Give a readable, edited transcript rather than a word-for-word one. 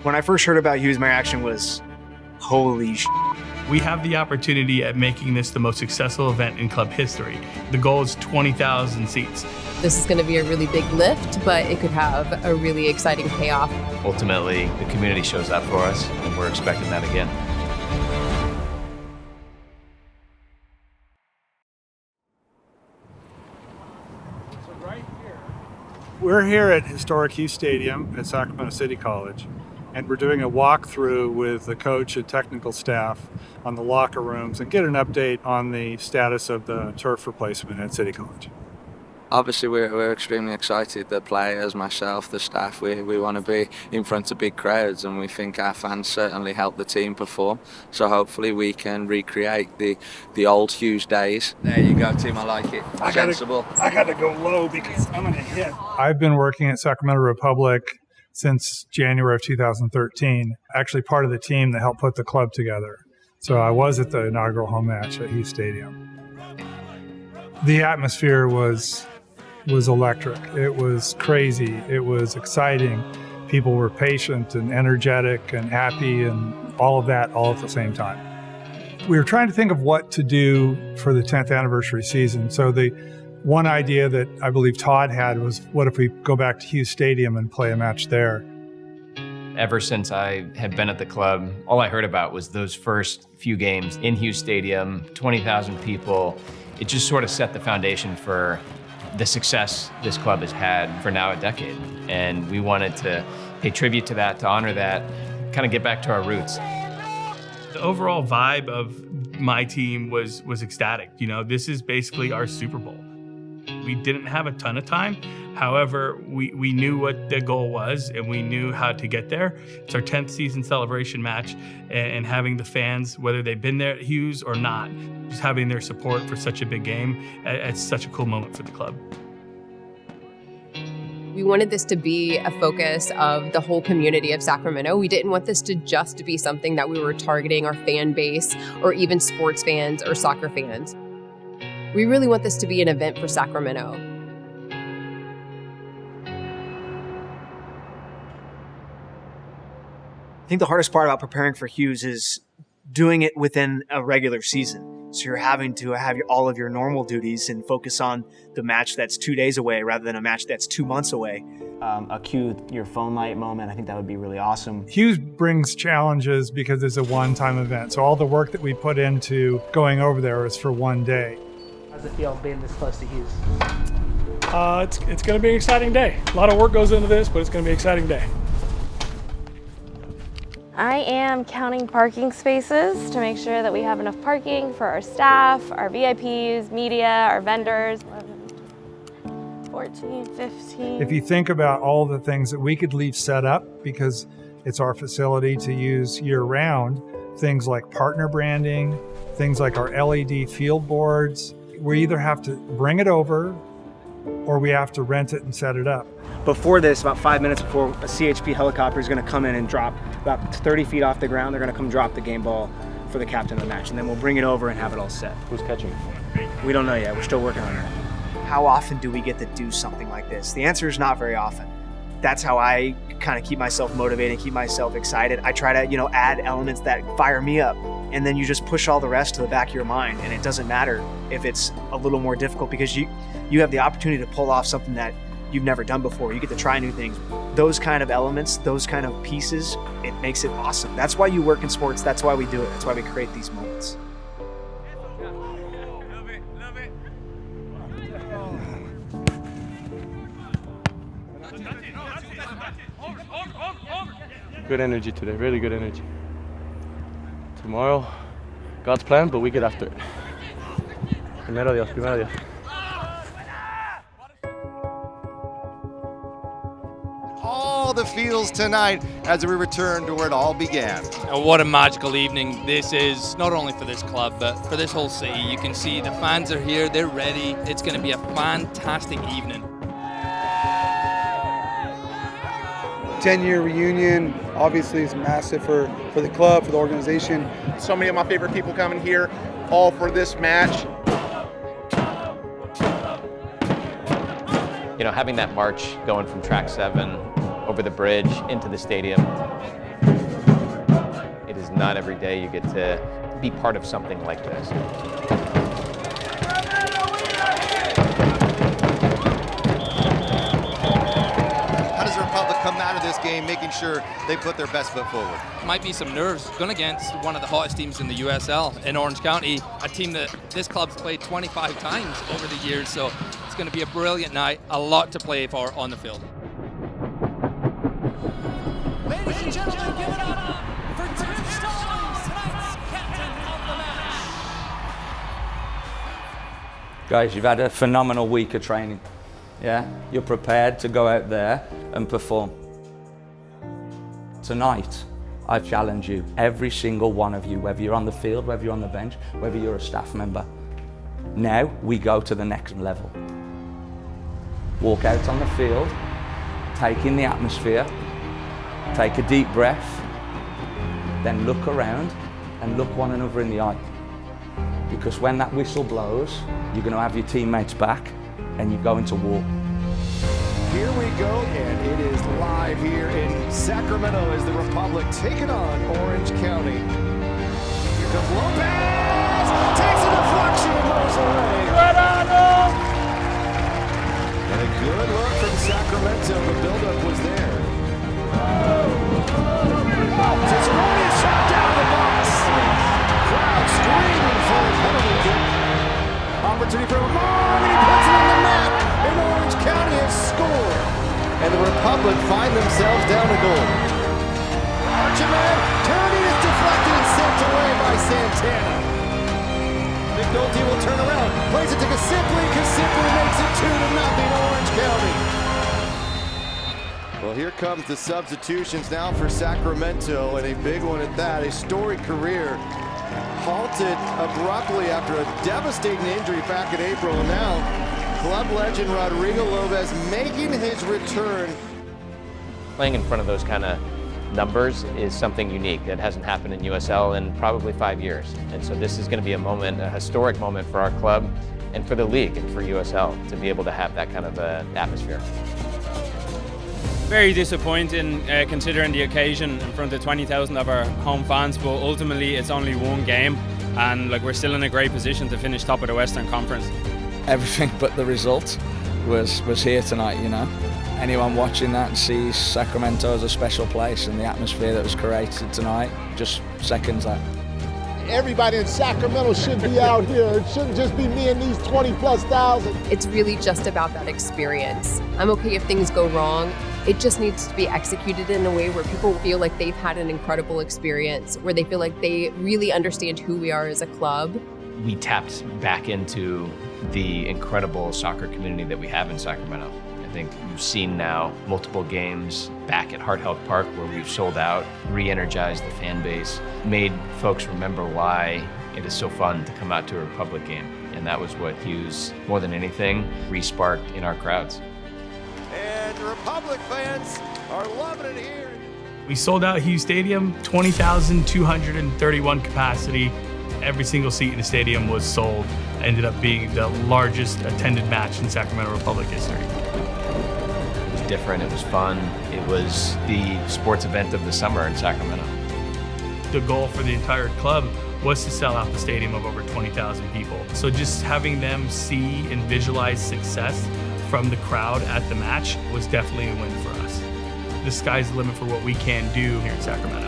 When I first heard about Hughes, my reaction was, holy sh**. We have the opportunity at making this the most successful event in club history. The goal is 20,000 seats. This is going to be a really big lift, but it could have a really exciting payoff. Ultimately, the community shows up for us, and we're expecting that again. We're here at historic Hughes Stadium at Sacramento City College, and we're doing a walkthrough with the coach and technical staff on the locker rooms and get an update on the status of the turf replacement at City College. Obviously, we're extremely excited. The players, myself, the staff, we want to be in front of big crowds, and we think our fans certainly help the team perform. So hopefully we can recreate the old Hughes days. There you go, Tim. I like it. Sensible. I got to go low because I'm going to hit. I've been working at Sacramento Republic since January of 2013. Actually, part of the team that helped put the club together. So I was at the inaugural home match at Hughes Stadium. The atmosphere was electric. It was crazy. It was exciting. People were patient and energetic and happy and all of that all at the same time. We were trying to think of what to do for the 10th anniversary season. So the one idea that I believe Todd had was, what if we go back to Hughes Stadium and play a match there? Ever since I had been at the club, all I heard about was those first few games in Hughes Stadium, 20,000 people. It just sort of set the foundation for the success this club has had for now a decade. And we wanted to pay tribute to that, to honor that, kind of get back to our roots. The overall vibe of my team was ecstatic. You know, this is basically our Super Bowl. We didn't have a ton of time. However, we knew what the goal was and we knew how to get there. It's our 10th season celebration match, and having the fans, whether they've been there at Hughes or not, just having their support for such a big game, it's such a cool moment for the club. We wanted this to be a focus of the whole community of Sacramento. We didn't want this to just be something that we were targeting our fan base or even sports fans or soccer fans. We really want this to be an event for Sacramento. I think the hardest part about preparing for Hughes is doing it within a regular season. So you're having to have all of your normal duties and focus on the match that's 2 days away rather than a match that's 2 months away. A cue your phone light moment, I think that would be really awesome. Hughes brings challenges because it's a one-time event. So all the work that we put into going over there is for one day. How's it feel being this close to Hughes? It's going to be an exciting day. A lot of work goes into this, but it's going to be an exciting day. I am counting parking spaces to make sure that we have enough parking for our staff, our VIPs, media, our vendors. 11, 14, 15. If you think about all the things that we could leave set up because it's our facility to use year-round, things like partner branding, things like our LED field boards, we either have to bring it over or we have to rent it and set it up. Before this, about 5 minutes before, a CHP helicopter is going to come in and drop about 30 feet off the ground. They're going to come drop the game ball for the captain of the match, and then we'll bring it over and have it all set. Who's catching? We don't know yet. We're still working on it. How often do we get to do something like this? The answer is not very often. That's how I kind of keep myself motivated, keep myself excited. I try to, add elements that fire me up, and then you just push all the rest to the back of your mind, and it doesn't matter if it's a little more difficult because you have the opportunity to pull off something that you've never done before. You get to try new things. Those kind of elements, those kind of pieces, it makes it awesome. That's why you work in sports. That's why we do it. That's why we create these moments. Good energy today, really good energy. Tomorrow, God's plan, but we get after it. Primero Dios, primero Dios. All the feels tonight as we return to where it all began. And what a magical evening this is, not only for this club, but for this whole city. You can see the fans are here, they're ready. It's going to be a fantastic evening. 10-year reunion obviously is massive for the club, for the organization. So many of my favorite people coming here, all for this match. Having that march going from track 7 over the bridge into the stadium, Not every day you get to be part of something like this. How does the Republic come out of this game making sure they put their best foot forward? Might be some nerves going against one of the hottest teams in the USL in Orange County, a team that this club's played 25 times over the years, so it's going to be a brilliant night, a lot to play for on the field. Ladies and gentlemen, give it up for Tim Stallings, tonight's captain of the match. Guys, you've had a phenomenal week of training. Yeah, you're prepared to go out there and perform. Tonight, I challenge you, every single one of you, whether you're on the field, whether you're on the bench, whether you're a staff member. Now we go to the next level. Walk out on the field, take in the atmosphere, take a deep breath, then look around and look one another in the eye. Because when that whistle blows, you're going to have your teammates back and you're going to war. Here we go, and it is live here in Sacramento as the Republic taking on Orange County. Here comes Lopez! Takes a deflection and moves away. And a good look from Sacramento. The buildup was there. Tiscornia shot down the box. Crowd screaming for a penalty kick. Opportunity for Lamar, and he puts it on the net. And Orange County has scored. And the Republic find themselves down a goal. Archibald turning is deflected and sent away by Santana. McNulty will turn around, plays it to Kasimpli. Kasimpli makes it 2-0 Orange County. Well, here comes the substitutions now for Sacramento, and a big one at that. A storied career halted abruptly after a devastating injury back in April. And now, club legend Rodrigo Lopez making his return. Playing in front of those kind of numbers is something unique that hasn't happened in USL in probably 5 years. And so this is going to be a moment, a historic moment for our club and for the league and for USL to be able to have that kind of atmosphere. Very disappointing considering the occasion in front of 20,000 of our home fans, but ultimately it's only one game and we're still in a great position to finish top of the Western Conference. Everything but the result was here tonight, you know. Anyone watching that sees Sacramento as a special place, and the atmosphere that was created tonight just seconds that. Everybody in Sacramento should be out here. It shouldn't just be me and these 20+ thousand. It's really just about that experience. I'm okay if things go wrong. It just needs to be executed in a way where people feel like they've had an incredible experience, where they feel like they really understand who we are as a club. We tapped back into the incredible soccer community that we have in Sacramento. I think you've seen now multiple games back at Hart Health Park where we've sold out, re-energized the fan base, made folks remember why it is so fun to come out to a Republic game. And that was what Hughes, more than anything, re-sparked in our crowds. And the Republic fans are loving it here. We sold out Hughes Stadium, 20,231 capacity. Every single seat in the stadium was sold. Ended up being the largest attended match in Sacramento Republic history. It was different, it was fun. It was the sports event of the summer in Sacramento. The goal for the entire club was to sell out the stadium of over 20,000 people. So just having them see and visualize success from the crowd at the match was definitely a win for us. The sky's the limit for what we can do here in Sacramento.